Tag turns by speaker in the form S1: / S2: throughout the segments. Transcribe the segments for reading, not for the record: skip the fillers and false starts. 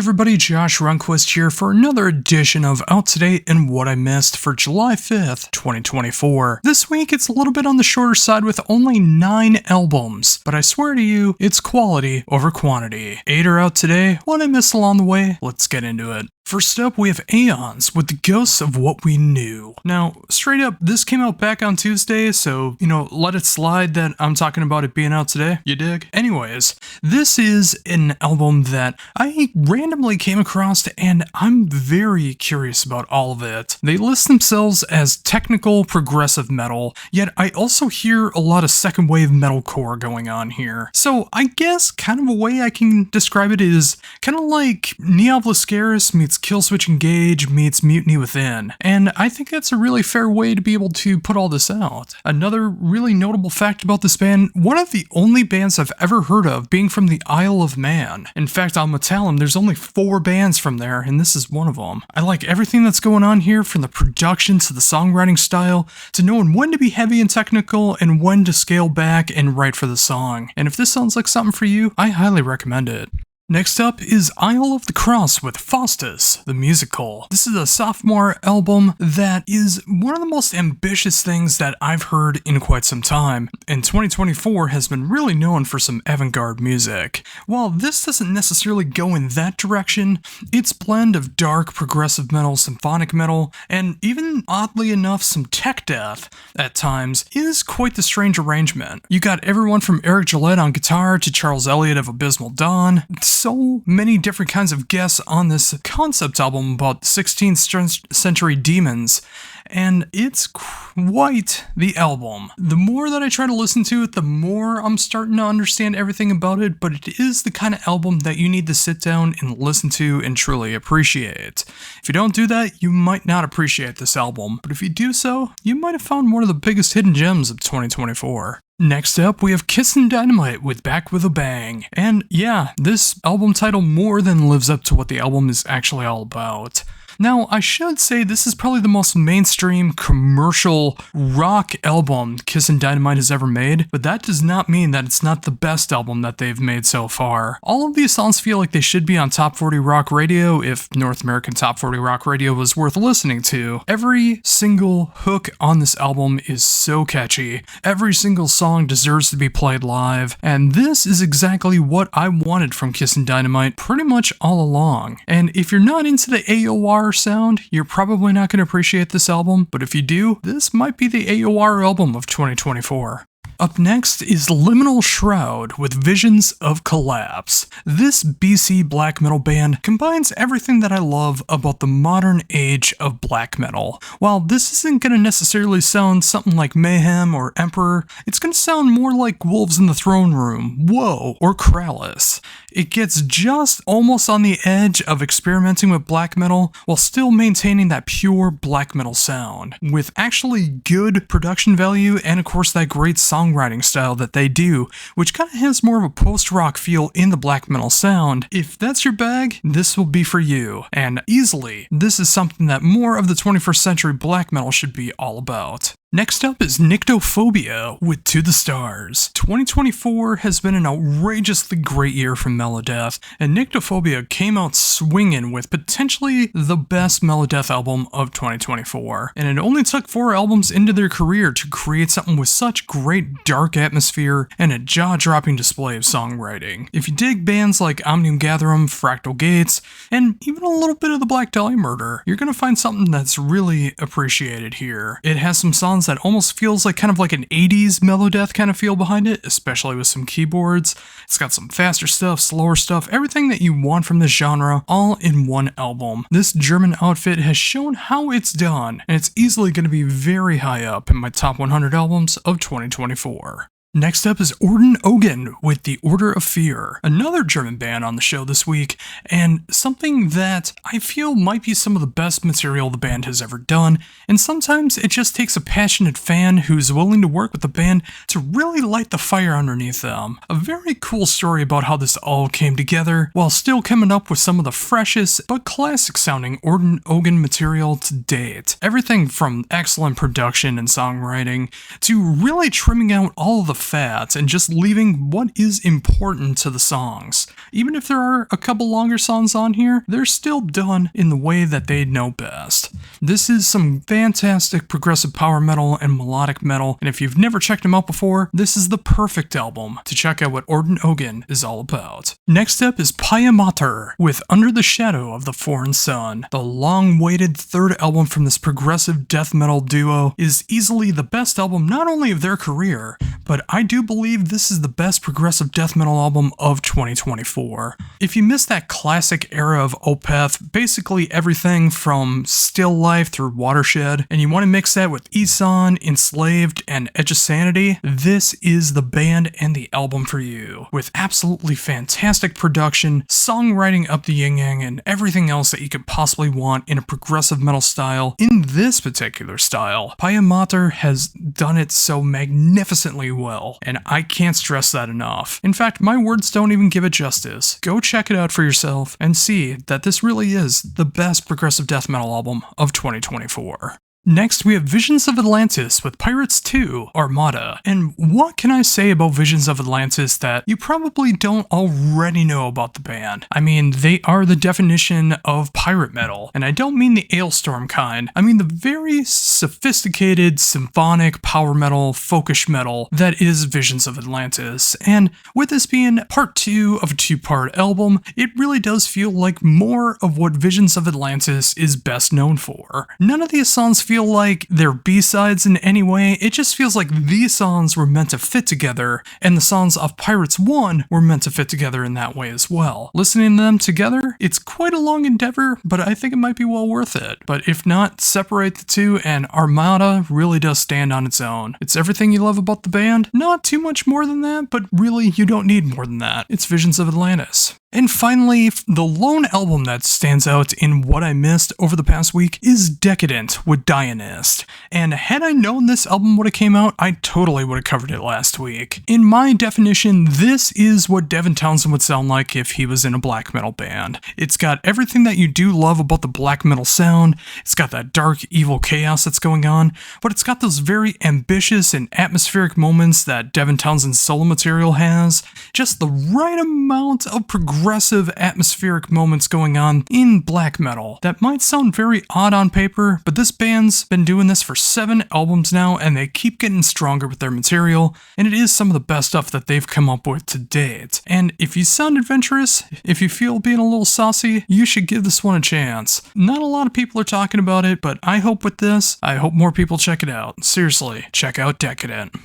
S1: everybody, Josh Runquist here for another edition of Out Today and What I Missed for July 5th, 2024. This week it's a little bit on the shorter side with only 9 albums, but I swear to you, it's quality over quantity. 8 are out today, what I missed along the way, let's get into it. First up, we have Aeons with the Ghosts of What We Knew. Now, straight up, this came out back on Tuesday, so, let it slide that I'm talking about it being out today, you dig? Anyways, this is an album that I randomly came across, and I'm very curious about all of it. They list themselves as technical progressive metal, yet I also hear a lot of second wave metalcore going on here. So I guess kind of a way I can describe it is kind of like Neo Vlascaris meets Killswitch Engage meets Mutiny Within, and I think that's a really fair way to be able to put all this out. Another really notable fact about this band, one of the only bands I've ever heard of being from the Isle of Man. In fact, on Metallum, there's only 4 bands from there, and this is one of them. I like everything that's going on here, from the production to the songwriting style, to knowing when to be heavy and technical and when to scale back and write for the song. And if this sounds like something for you, I highly recommend it. Next up is Isle of the Cross with Faustus, the musical. This is a sophomore album that is one of the most ambitious things that I've heard in quite some time, and 2024 has been really known for some avant-garde music. While this doesn't necessarily go in that direction, its blend of dark progressive metal, symphonic metal, and even oddly enough some tech death at times is quite the strange arrangement. You got everyone from Eric Gillette on guitar to Charles Elliott of Abysmal Dawn. So many different kinds of guests on this concept album about 16th century demons, and it's quite the album. The more that I try to listen to it, the more I'm starting to understand everything about it, but it is the kind of album that you need to sit down and listen to and truly appreciate. If you don't do that, you might not appreciate this album, but if you do so, you might have found one of the biggest hidden gems of 2024. Next up, we have Kissin' Dynamite with Back With A Bang. And yeah, this album title more than lives up to what the album is actually all about. Now, I should say this is probably the most mainstream commercial rock album Kissin' Dynamite has ever made, but that does not mean that it's not the best album that they've made so far. All of these songs feel like they should be on Top 40 Rock Radio if North American Top 40 Rock Radio was worth listening to. Every single hook on this album is so catchy. Every single song deserves to be played live, and this is exactly what I wanted from Kissin' Dynamite pretty much all along. And if you're not into the AOR sound, you're probably not going to appreciate this album, but if you do, this might be the AOR album of 2024. Up next is Liminal Shroud with Visions of Collapse. This BC black metal band combines everything that I love about the modern age of black metal. While this isn't going to necessarily sound something like Mayhem or Emperor, it's going to sound more like Wolves in the Throne Room, Woe, or Kralis. It gets just almost on the edge of experimenting with black metal while still maintaining that pure black metal sound, with actually good production value and of course that great songwriting style that they do, which kind of has more of a post-rock feel in the black metal sound. If that's your bag, this will be for you, and easily, this is something that more of the 21st century black metal should be all about. Next up is Nyctophobia with To The Stars. 2024 has been an outrageously great year for Melodeath, and Nyctophobia came out swinging with potentially the best Melodeath album of 2024. And it only took 4 albums into their career to create something with such great dark atmosphere and a jaw-dropping display of songwriting. If you dig bands like Omnium Gatherum, Fractal Gates, and even a little bit of the Black Dahlia Murder, you're gonna find something that's really appreciated here. It has some songs that almost feels like kind of like an 80s Melodeath kind of feel behind it, especially with some keyboards. It's got some faster stuff, slower stuff, everything that you want from this genre, all in one album. This German outfit has shown how it's done, and it's easily going to be very high up in my top 100 albums of 2024. Next up is Orden Ogen with The Order of Fear, another German band on the show this week, and something that I feel might be some of the best material the band has ever done, and sometimes it just takes a passionate fan who's willing to work with the band to really light the fire underneath them. A very cool story about how this all came together, while still coming up with some of the freshest but classic sounding Orden Ogen material to date. Everything from excellent production and songwriting to really trimming out all of the fat and just leaving what is important to the songs. Even if there are a couple longer songs on here, they're still done in the way that they know best. This is some fantastic progressive power metal and melodic metal, and if you've never checked them out before, this is the perfect album to check out what Orden Ogan is all about. Next up is Pia Mater with Under the Shadow of the Foreign Sun. The long-awaited third album from this progressive death metal duo is easily the best album not only of their career, but I do believe this is the best progressive death metal album of 2024. If you missed that classic era of Opeth, basically everything from Still Life through Watershed, and you want to mix that with Eson, Enslaved, and Edge of Sanity, this is the band and the album for you. With absolutely fantastic production, songwriting up the yin-yang, and everything else that you could possibly want in a progressive metal style. In this particular style, Pia Mater has done it so magnificently well, and I can't stress that enough. In fact, my words don't even give it justice. Go check it out for yourself and see that this really is the best progressive death metal album of 2024. Next, we have Visions of Atlantis with Pirates 2, Armada. And what can I say about Visions of Atlantis that you probably don't already know about the band? I mean, they are the definition of pirate metal, and I don't mean the Ailstorm kind. I mean the very sophisticated, symphonic, power metal, folkish metal that is Visions of Atlantis. And with this being part 2 of a 2-part album, it really does feel like more of what Visions of Atlantis is best known for. None of these songs feel like they're B-sides in any way. It just feels like these songs were meant to fit together, and the songs of Pirates 1 were meant to fit together in that way as well. Listening to them together, it's quite a long endeavor, but I think it might be well worth it. But if not, separate the two, and Armada really does stand on its own. It's everything you love about the band, not too much more than that, but really you don't need more than that. It's Visions of Atlantis. And finally, the lone album that stands out in what I missed over the past week is Decadent with Dionist. And had I known this album would have came out, I totally would have covered it last week. In my definition, this is what Devin Townsend would sound like if he was in a black metal band. It's got everything that you do love about the black metal sound, it's got that dark, evil chaos that's going on, but it's got those very ambitious and atmospheric moments that Devin Townsend's solo material has. Just the right amount of progressive atmospheric moments going on in black metal that might sound very odd on paper, but this band's been doing this for 7 albums now and they keep getting stronger with their material, and it is some of the best stuff that they've come up with to date. And if you sound adventurous, if you feel being a little saucy, you should give this one a chance. Not a lot of people are talking about it, but I hope with this, I hope more people check it out. Seriously, check out Decadent.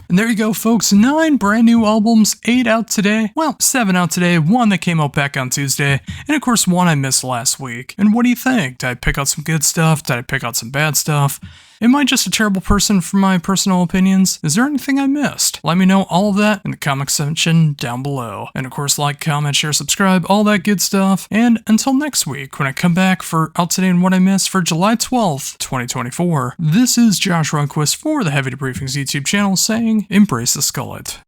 S1: And there you go, folks. 9 brand new albums, 8 out today. Well, 7 out today, 1 that came out back on Tuesday, and of course 1 I missed last week. And what do you think? Did I pick out some good stuff? Did I pick out some bad stuff? Am I just a terrible person for my personal opinions? Is there anything I missed? Let me know all of that in the comment section down below. And of course, like, comment, share, subscribe, all that good stuff. And until next week, when I come back for Out Today and What I Missed for July 12th, 2024, this is Josh Runquist for the Heavy Debriefings YouTube channel saying, embrace the skullet.